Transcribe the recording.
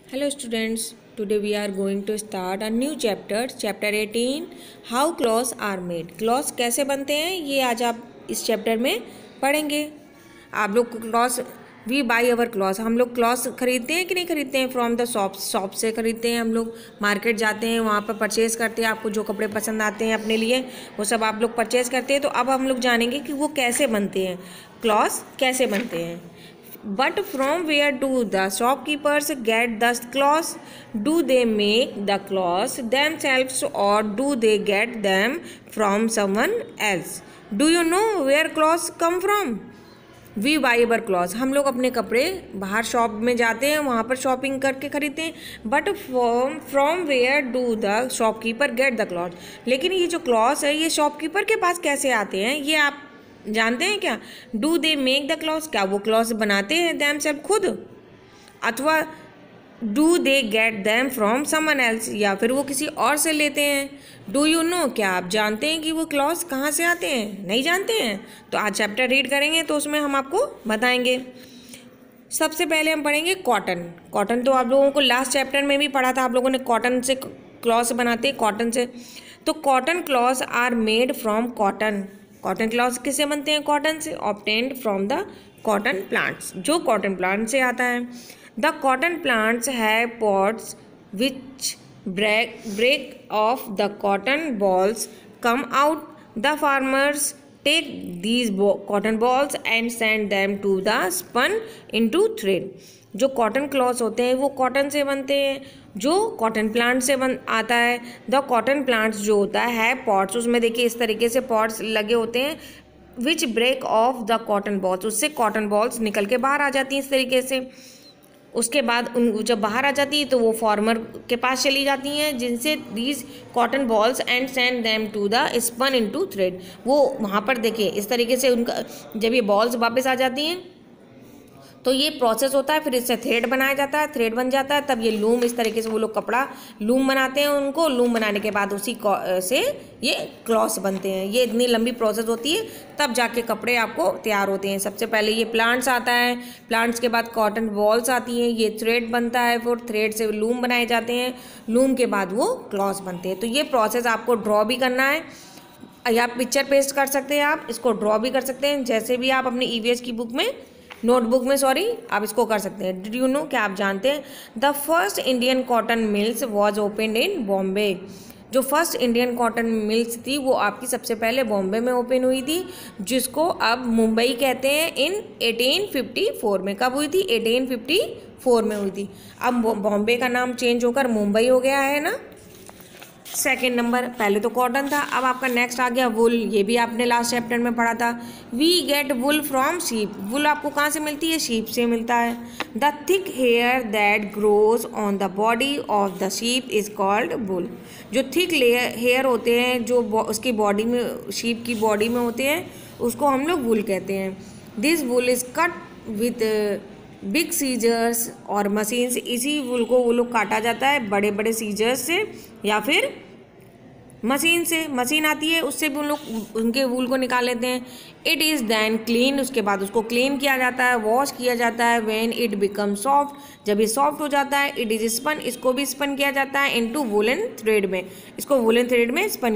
Hello students, today we are going to start a new chapter, chapter 18, how clothes are made. Clothes कैसे बनते हैं ये आज आप इस चैप्टर में पढ़ेंगे। आप लोग clothes we buy our clothes, हम लोग क्लॉथ्स खरीदते हैं कि नहीं खरीदते हैं? फ्रॉम द शॉप से खरीदते हैं। हम लोग मार्केट जाते हैं, वहाँ पर परचेज करते हैं। आपको जो कपड़े पसंद आते हैं अपने लिए वो सब आप लोग परचेज करते हैं। तो अब हम लोग जानेंगे कि वो कैसे बनते हैं, क्लॉथ्स कैसे बनते हैं। But from where do the shopkeepers get the clothes? Do they make the clothes themselves or do they get them from someone else? Do you know where clothes come from? We buy our clothes. हम लोग अपने कपड़े बाहर shop में जाते हैं, वहाँ पर शॉपिंग करके खरीदते हैं। But from where do the shopkeeper get the cloth? लेकिन ये जो क्लॉथ्स है ये शॉपकीपर के पास कैसे आते हैं ये आप जानते हैं क्या? Do they make the clothes, क्या वो क्लॉथ्स बनाते हैं दैम सेल्फ खुद, अथवा do they get them from someone else, या फिर वो किसी और से लेते हैं। डू यू नो, क्या आप जानते हैं कि वो क्लॉथ्स कहाँ से आते हैं? नहीं जानते हैं? तो आज चैप्टर रीड करेंगे तो उसमें हम आपको बताएंगे। सबसे पहले हम पढ़ेंगे कॉटन। कॉटन तो आप लोगों को लास्ट चैप्टर में भी पढ़ा था, आप लोगों ने कॉटन से क्लॉथ्स बनाते हैं कॉटन से। तो cotton clothes are made from cotton. Cotton clothes किससे बनते हैं? कॉटन से। Obtained from the cotton plants, जो कॉटन प्लांट से आता है। The cotton plants have pods which break off the cotton balls come out. The farmers take these cotton balls and send them to the spun into thread. जो cotton clothes होते हैं वो cotton से बनते हैं, जो कॉटन प्लांट से आता है। द कॉटन प्लांट्स जो होता है पॉट्स, उसमें देखिए इस तरीके से पॉट्स लगे होते हैं। Which break off the cotton balls, उससे कॉटन बॉल्स निकल के बाहर आ जाती हैं इस तरीके से। उसके बाद उन जब बाहर आ जाती है तो वो फार्मर के पास चली जाती हैं, जिनसे these cotton balls and send them to the spun into thread. वो वहाँ पर देखिए इस तरीके से उनका जब ये बॉल्स वापस आ जाती हैं तो ये प्रोसेस होता है, फिर इससे थ्रेड बनाया जाता है, थ्रेड बन जाता है, तब ये लूम, इस तरीके से वो लोग कपड़ा लूम बनाते हैं। उनको लूम बनाने के बाद उसी से ये क्लॉथ्स बनते हैं। ये इतनी लंबी प्रोसेस होती है, तब जाके कपड़े आपको तैयार होते हैं। सबसे पहले ये प्लांट्स आता है, प्लांट्स के बाद कॉटन बॉल्स आती हैं, ये थ्रेड बनता है, फिर थ्रेड से लूम बनाए जाते हैं, लूम के बाद वो क्लॉथ्स बनते हैं। तो ये प्रोसेस आपको ड्रॉ भी करना है, या आप पिक्चर पेस्ट कर सकते हैं, आप इसको ड्रॉ भी कर सकते हैं, जैसे भी आप अपनी ईवीएस की बुक में नोटबुक में आप इसको कर सकते हैं। डिड यू नो, क्या आप जानते हैं? The first Indian cotton mills was opened इन बॉम्बे। जो फर्स्ट इंडियन कॉटन मिल्स थी वो आपकी सबसे पहले बॉम्बे में ओपन हुई थी, जिसको अब मुंबई कहते हैं। इन 1854 में। कब हुई थी? 1854 में हुई थी। अब बॉम्बे का नाम चेंज होकर मुंबई हो गया है ना। सेकेंड नंबर, पहले तो कॉटन था, अब आपका नेक्स्ट आ गया वुल। ये भी आपने लास्ट चैप्टर में पढ़ा था। We get wool from sheep. Wool आपको कहाँ से मिलती है? शीप से मिलता है। The thick hair that grows on the body of the sheep is called wool. जो थिक हेयर होते हैं जो उसकी बॉडी में, शीप की बॉडी में होते हैं, उसको हम लोग वुल कहते हैं। This wool is cut with big scissors और मशीन। इसी वुल को वो लोग काटा जाता है बड़े बड़े सीजर्स से या फिर मशीन से। मशीन आती है, उससे भी उन लोग उनके वूल को निकाल लेते हैं। इट इज़ दैन क्लीन, उसके बाद उसको क्लीन किया जाता है, वॉश किया जाता है। व्हेन इट बिकम सॉफ्ट, जब ये सॉफ्ट हो जाता है। इट इज़ स्पन, इसको भी स्पन किया जाता है इनटू वुलन थ्रेड में, इसको वुलन थ्रेड में स्पन